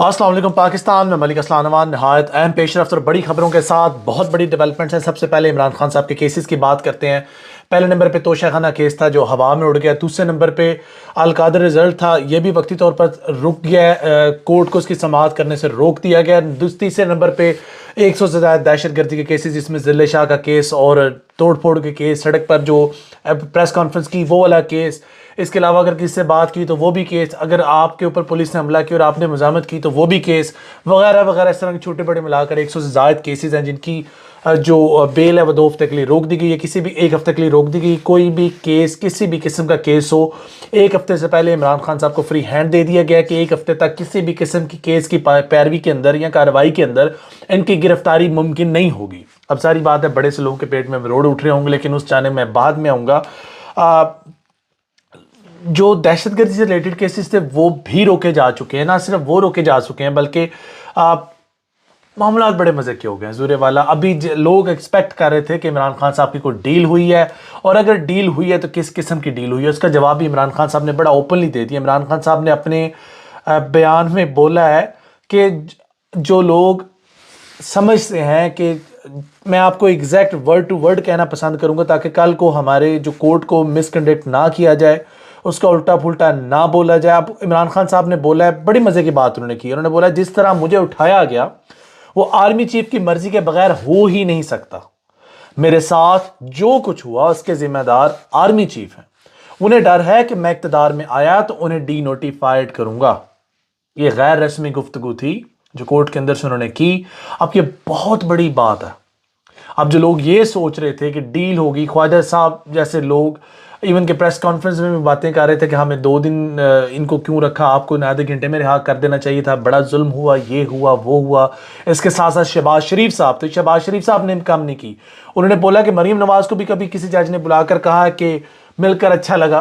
अस्सलाम वालेकुम पाकिस्तान में मलिक असलान नवान नहायत अहम पेश रफ्त और बड़ी खबरों के साथ बहुत बड़ी डेवलपमेंट्स हैं। सबसे पहले इमरान खान साहब के केसेस की बात करते हैं। पहले नंबर पे तोशाखाना केस था जो हवा में उड़ गया। दूसरे नंबर पे अलकादर रिजल्ट था, ये भी वक्ती तौर पर रुक गया, कोर्ट को उसकी समाअत करने से रोक दिया गया। तीसरे नंबर पे 100 से ज़्यादा दहशत गर्दी के केसेस, जिसमें जिले शाह का केस और तोड़ फोड़ के केस, सड़क पर जो प्रेस कॉन्फ्रेंस की वो वाला केस, इसके अलावा अगर किसी से बात की तो वो भी केस, अगर आपके ऊपर पुलिस ने हमला किया और आपने मज़ामत की तो वो भी केस, वगैरह वगैरह। इस तरह के छोटे बड़े मिलाकर 100 से ज़ायद केसेस हैं जिनकी जो बेल है वो 2 हफ्ते के लिए रोक दी गई है, किसी भी 1 हफ्ते के लिए रोक दी गई। कोई भी केस, किसी भी किस्म का केस हो, 1 हफ्ते से पहले इमरान खान साहब को फ्री हैंड दे दिया गया कि 1 हफ्ते तक किसी भी किस्म की केस की पैरवी के अंदर या कार्रवाई के अंदर इनकी गिरफ्तारी मुमकिन नहीं होगी। अब सारी बात है, बड़े से लोगों के पेट में रोड उठ रहे होंगे, लेकिन उस जाने में बाद में आऊँगा। जो दहशतगर्दी से रिलेटेड केसेस थे वो भी रोके जा चुके हैं। ना सिर्फ वो रोके जा चुके हैं बल्कि मामला बड़े मजे के हो गए। ज़ूरे वाला अभी लोग एक्सपेक्ट कर रहे थे कि इमरान खान साहब की कोई डील हुई है, और अगर डील हुई है तो किस किस्म की डील हुई है, उसका जवाब भी इमरान खान साहब ने बड़ा ओपनली दे दिया। इमरान खान साहब ने अपने बयान में बोला है कि जो लोग समझते हैं कि, मैं आपको एग्जैक्ट वर्ड टू वर्ड कहना पसंद करूंगा ताकि कल को हमारे जो कोर्ट को मिसकंडक्ट ना किया जाए, उसका उल्टा पुल्टा ना बोला जाए। अब इमरान खान साहब ने बोला है, बड़ी मजे की बात उन्होंने की। उन्होंने बोला जिस तरह मुझे उठाया गया वो आर्मी चीफ की मर्जी के बगैर हो ही नहीं सकता। मेरे साथ जो कुछ हुआ उसके जिम्मेदार आर्मी चीफ हैं। उन्हें डर है कि मैं इक़्तिदार में आया तो उन्हें डी नोटिफाइड करूंगा। ये गैर रस्मी गुफ्तगू थी जो कोर्ट के अंदर से उन्होंने की। अब ये बहुत बड़ी बात है। अब जो लोग ये सोच रहे थे कि डील होगी, ख्वाजा साहब जैसे लोग इवन के प्रेस कॉन्फ्रेंस में भी बातें कर रहे थे कि हमें 2 दिन इनको क्यों रखा, आपको आधे घंटे में रिहा कर देना चाहिए था, बड़ा जुल्म हुआ, ये हुआ वो हुआ। इसके साथ साथ शहबाज शरीफ साहब, तो शहबाज शरीफ साहब ने काम नहीं की। उन्होंने बोला कि मरीम नवाज को भी कभी किसी जज ने बुलाकर कहा कि मिलकर अच्छा लगा।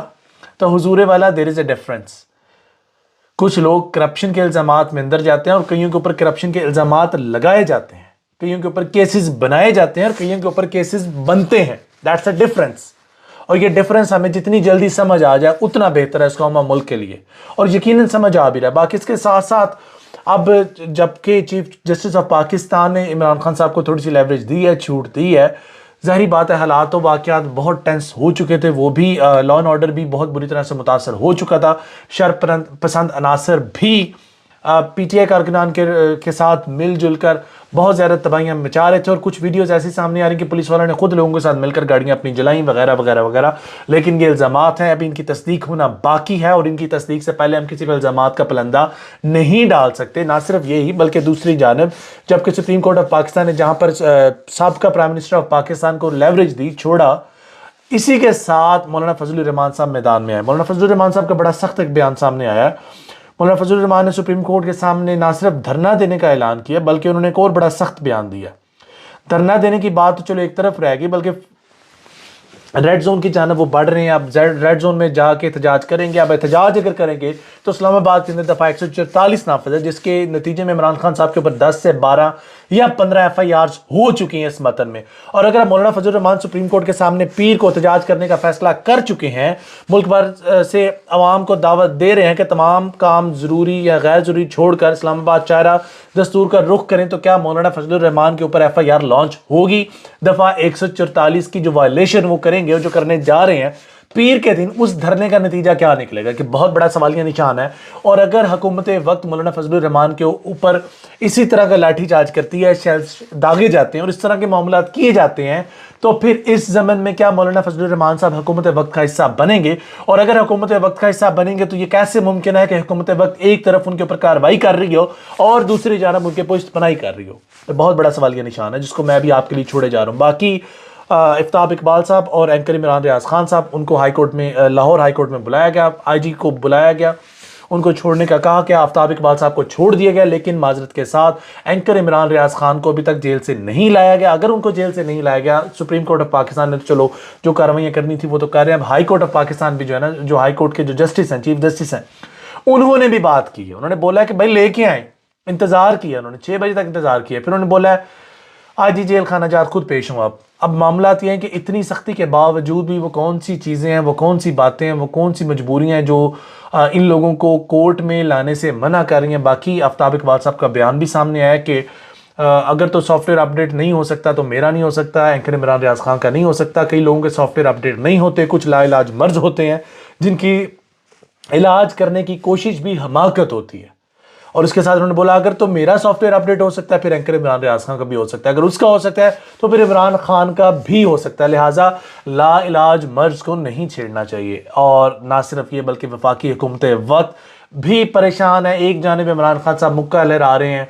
तो हुजूरे वाला देयर इज अ डिफरेंस। कुछ लोग करप्शन के इल्जामात में अंदर जाते हैं और कईयों के ऊपर करप्शन के इल्जामात लगाए जाते हैं, कईयों के ऊपर केसेस बनाए जाते हैं और कईयों के ऊपर केसेस बनते हैं। That's a difference. और ये डिफरेंस हमें जितनी जल्दी समझ आ जाए उतना बेहतर है इस कौम मुल्क के लिए, और यकीनन समझ आ भी रहा है। बाकी इसके साथ साथ अब जबकि चीफ जस्टिस ऑफ पाकिस्तान ने इमरान खान साहब को थोड़ी सी लेवरेज दी है, छूट दी है, ज़ाहिर बात है हालात और वाक़यात बहुत टेंस हो चुके थे। वो भी लॉ एंड ऑर्डर भी बहुत बुरी तरह से मुतासर हो चुका था। शर पसंद अनासर भी पीटीआई कारकुनान के साथ मिलजुल कर बहुत ज़्यादा तबाहियाँ मचा रहे थे, और कुछ वीडियोस ऐसी सामने आ रही कि पुलिस वालों ने खुद लोगों के साथ मिलकर गाड़ियाँ अपनी जलाई वगैरह वगैरह वगैरह। लेकिन ये इल्ज़ामात हैं, अभी इनकी तस्दीक होना बाकी है, और इनकी तस्दीक से पहले हम किसी भी इल्ज़ामात का पलंदा नहीं डाल सकते। ना सिर्फ यही बल्कि दूसरी जानब जबकि सुप्रीम कोर्ट ऑफ पाकिस्तान ने जहाँ पर साबिक़ा प्राइम मिनिस्टर ऑफ पाकिस्तान को लेवरेज दी, छोड़ा, इसी के साथ मौलाना फजलुर रहमान साहब मैदान में आए। मौलाना फजलुर रहमान साहब का बड़ा सख्त एक बयान सामने आया है। मौलाना फजलुर रहमान ने सुप्रीम कोर्ट के सामने ना सिर्फ धरना देने का ऐलान किया बल्कि उन्होंने एक और बड़ा सख्त बयान दिया। धरना देने की बात तो चलो एक तरफ रह गई, बल्कि रेड जोन की जानब वो बढ़ रहे हैं। अब रेड जोन में जाके एहतजाज करेंगे। अब एहतजाज अगर करेंगे तो इस्लामाबाद के अंदर दफ़ा 144 नाफिज है, जिसके नतीजे में इमरान खान साहब के ऊपर 10 से 12 या 15 FIRs हो चुकी हैं इस मतन में। और अगर मौलाना फजलुर रहमान सुप्रीम कोर्ट के सामने पीर को एहतजाज करने का फैसला कर चुके हैं, मुल्क भर से अवाम को दावत दे रहे हैं कि तमाम काम ज़रूरी या गैर ज़रूरी छोड़कर इस्लामाबाद चारा दस्तूर का रुख करें, तो क्या मौलाना फजलुर रहमान के ऊपर FIR लॉन्च होगी? दफ़ा 144 की जो वायलेशन वो करेंगे और जो करने जा रहे हैं पीर के दिन, उस धरने का नतीजा क्या निकलेगा कि बहुत बड़ा सवालिया निशान है। और अगर हुकूमत वक्त मौलाना फजलुर रहमान के ऊपर इसी तरह का लाठी चार्ज करती है, शेल्स दागे जाते हैं और इस तरह के मामला किए जाते हैं, तो फिर इस ज़मन में क्या मौलाना फजलुर रहमान साहब हुकूमत वक्त का हिस्सा बनेंगे? और अगर हुकूमत वक्त का हिस्सा बनेंगे तो ये कैसे मुमकिन है कि हुकूमत वक्त एक तरफ उनके ऊपर कार्रवाई कर रही हो और दूसरी जानब उनके पुष्ट पनाही कर रही हो? तो बहुत बड़ा सवालिया निशान है जिसको मैं भी आपके लिए छोड़े जा रहा हूँ। बाकी इफ्ताब इकबाल साहब और एंकर इमरान रियाज खान साहब, उनको हाई कोर्ट में, लाहौर हाई कोर्ट में बुलाया गया, IG को बुलाया गया, उनको छोड़ने का कहा कि आफ्ताब इकबाल साहब को छोड़ दिया गया, लेकिन माजरत के साथ एंकर इमरान रियाज खान को अभी तक जेल से नहीं लाया गया। अगर उनको जेल से नहीं लाया गया, सुप्रीम कोर्ट ऑफ पाकिस्तान ने तो चलो जो कार्रवाइयाँ करनी थी वो तो कर रहे हैं। अब हाई कोर्ट ऑफ पाकिस्तान भी जो है ना, जो हाई कोर्ट के जो जस्टिस हैं, चीफ जस्टिस हैं, उन्होंने भी बात की है। उन्होंने बोला कि भाई लेके आए, इंतज़ार किया उन्होंने, 6 बजे तक इंतज़ार किया। फिर उन्होंने बोला آج ہی جیل خانہ جات خود پیش ہوں. اب معاملات یہ ہیں کہ اتنی سختی کے باوجود بھی وہ کون سی چیزیں ہیں، وہ کون سی باتیں ہیں، وہ کون سی مجبوریاں ہیں جو ان لوگوں کو کورٹ میں لانے سے منع کر رہی ہیں. باقی آفتاب اقبال صاحب کا بیان بھی سامنے آیا کہ اگر تو سافٹ ویئر اپڈیٹ نہیں ہو سکتا تو میرا نہیں ہو سکتا، اینکر عمران ریاض خان کا نہیں ہو سکتا. کئی لوگوں کے سافٹ ویئر اپڈیٹ نہیں ہوتے، کچھ لا علاج مرض ہوتے ہیں جن کی علاج کرنے کی کوشش بھی حماقت ہوتی ہے. اور اس کے ساتھ انہوں نے بولا اگر تو میرا سافٹ ویئر اپڈیٹ ہو سکتا ہے پھر اینکر عمران ریاض خان کا بھی ہو سکتا ہے، اگر اس کا ہو سکتا ہے تو پھر عمران خان کا بھی ہو سکتا ہے. لہٰذا لا علاج مرض کو نہیں چھیڑنا چاہیے. اور نہ صرف یہ بلکہ وفاقی حکومت وقت بھی پریشان ہے. ایک جانب عمران خان صاحب مکہ لہرا رہے ہیں،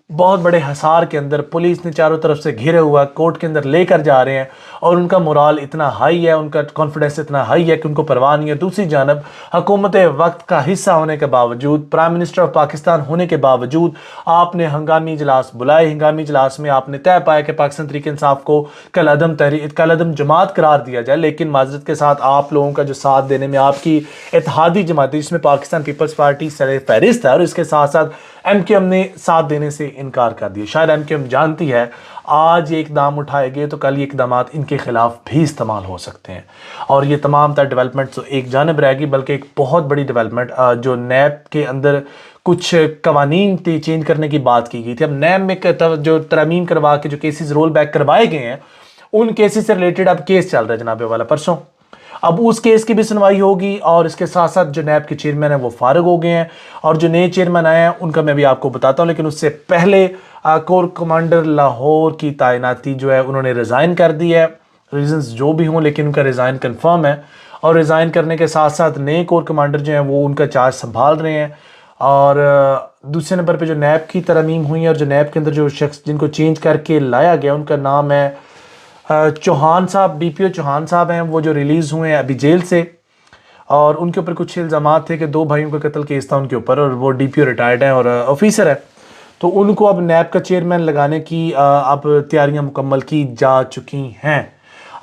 بہت بڑے حصار کے اندر پولیس نے چاروں طرف سے گھیرے ہوا کورٹ کے اندر لے کر جا رہے ہیں، اور ان کا مورال اتنا ہائی ہے، ان کا کانفیڈنس اتنا ہائی ہے کہ ان کو پرواہ نہیں ہے. دوسری جانب حکومت وقت کا حصہ ہونے کے باوجود، پرائم منسٹر آف پاکستان ہونے کے باوجود آپ نے ہنگامی اجلاس بلائے. ہنگامی اجلاس میں آپ نے طے پایا کہ پاکستان تحریک انصاف کو کل عدم جماعت قرار دیا جائے، لیکن معذرت کے ساتھ آپ لوگوں کا جو ساتھ دینے میں آپ کی اتحادی جماعت جس میں پاکستان پیپلز پارٹی سر فہرست ہے، اور اس کے ساتھ ساتھ ایم کیو ایم نے ساتھ دینے سے انکار کر دیا. شاید ایم کیو ایم جانتی ہے آج یہ اقدام اٹھائے گئے تو کل یہ اقدامات ان کے خلاف بھی استعمال ہو سکتے ہیں. اور یہ تمام تر ڈیولپمنٹ ایک جانب رہے گی، بلکہ ایک بہت بڑی ڈیولپمنٹ جو نیب کے اندر کچھ قوانین چینج کرنے کی بات کی گئی تھی. اب نیب میں جو ترامیم کروا کے جو کیسز رول بیک کروائے گئے ہیں ان کیسز سے ریلیٹڈ اب کیس چل رہا ہے جناب والا پرسوں. اب اس کیس کی بھی سنوائی ہوگی، اور اس کے ساتھ ساتھ جو نیب کے چیئرمین ہیں وہ فارغ ہو گئے ہیں، اور جو نئے چیئرمین آئے ہیں ان کا میں بھی آپ کو بتاتا ہوں. لیکن اس سے پہلے کور کمانڈر لاہور کی تعیناتی جو ہے انہوں نے ریزائن کر دی ہے. ریزنز جو بھی ہوں لیکن ان کا ریزائن کنفرم ہے، اور ریزائن کرنے کے ساتھ ساتھ نئے کور کمانڈر جو ہیں وہ ان کا چارج سنبھال رہے ہیں. اور دوسرے نمبر پہ جو نیب کی ترامیم ہوئی ہیں اور جو نیب کے اندر جو شخص جن کو چینج کر کے لایا گیا ان کا نام ہے چوہان صاحب، بی پی او چوہان صاحب ہیں، وہ جو ریلیز ہوئے ہیں ابھی جیل سے. اور ان کے اوپر کچھ الزامات تھے کہ 2 بھائیوں کا قتل کیس تھا ان کے اوپر، اور وہ ڈی پی او ریٹائرڈ ہیں اور آفیسر ہے. تو ان کو اب نیب کا چیئرمین لگانے کی اب تیاریاں مکمل کی جا چکی ہیں.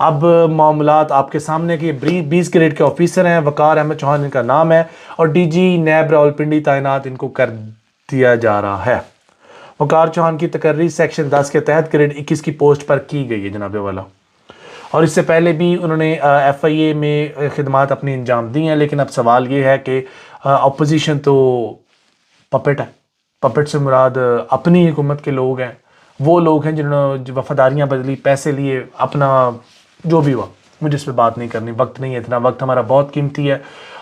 اب معاملات آپ کے سامنے کہ 20 گریڈ کے آفیسر ہیں، وقار احمد چوہان ان کا نام ہے، اور ڈی جی نیب راولپنڈی تعینات ان کو کر دیا جا رہا ہے. وقار چوہان کی تقرری سیکشن 10 کے تحت گریڈ 21 کی پوسٹ پر کی گئی ہے جناب والا. اور اس سے پہلے بھی انہوں نے ایف آئی اے میں خدمات اپنی انجام دی ہیں. لیکن اب سوال یہ ہے کہ اپوزیشن تو پپٹ ہے. پپٹ سے مراد اپنی حکومت کے لوگ ہیں، وہ لوگ ہیں جنہوں نے وفاداریاں بدلی، پیسے لیے، اپنا جو بھی ہوا. مجھے اس پہ بات نہیں کرنی، وقت نہیں ہے اتنا. وقت ہمارا بہت قیمتی ہے،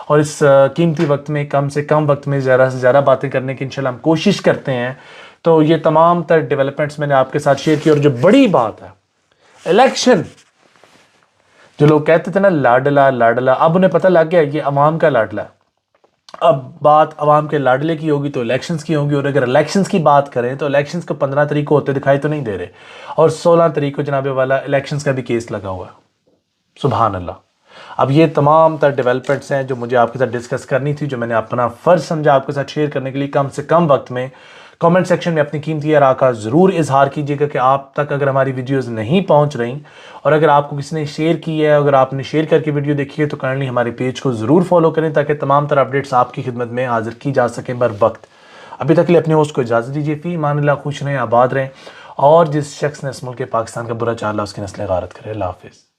اور اس قیمتی وقت میں کم سے کم وقت میں زیادہ سے زیادہ باتیں کرنے کی انشاءاللہ ہم کوشش کرتے ہیں. تو یہ تمام تر ڈیولپمنٹس میں نے آپ کے ساتھ شیئر کی. اور جو بڑی بات ہے الیکشن، جو لوگ کہتے تھے نا لاڈلا لاڈلا، اب انہیں پتہ لگ گیا یہ عوام کا لاڈلا ہے. اب بات عوام کے لاڈلے کی ہوگی تو الیکشنز کی ہوگی. اور اگر الیکشنز کی بات کریں تو الیکشنز کو 15 تاریخ کو ہوتے دکھائی تو نہیں دے رہے، اور 16 تاریخ کو جناب والا الیکشنز کا بھی کیس لگا ہوا ہے. سبحان اللہ. اب یہ تمام تر ڈیولپمنٹس ہیں جو مجھے آپ کے ساتھ ڈسکس کرنی تھی، جو میں نے اپنا فرض سمجھا آپ کے ساتھ شیئر کرنے کے لیے. کم سے کم وقت میں کامنٹ سیکشن میں اپنی قیمتی آراء کا ضرور اظہار کیجیے گا کہ آپ تک اگر ہماری ویڈیوز نہیں پہنچ رہی، اور اگر آپ کو کسی نے شیئر کی ہے، اگر آپ نے شیئر کر کے ویڈیو دیکھی ہے تو کائنڈلی ہمارے پیج کو ضرور فالو کریں تاکہ تمام تر اپڈیٹس آپ کی خدمت میں حاضر کی جا سکیں بر وقت. ابھی تک کے لیے اپنے ہوسٹ کو اجازت دیجیے. فی امان اللہ، خوش رہیں، آباد رہیں، اور جس شخص نے اس ملک پاکستان کا برا چالا اس کی نسل غارت کرے. اللہ حافظ.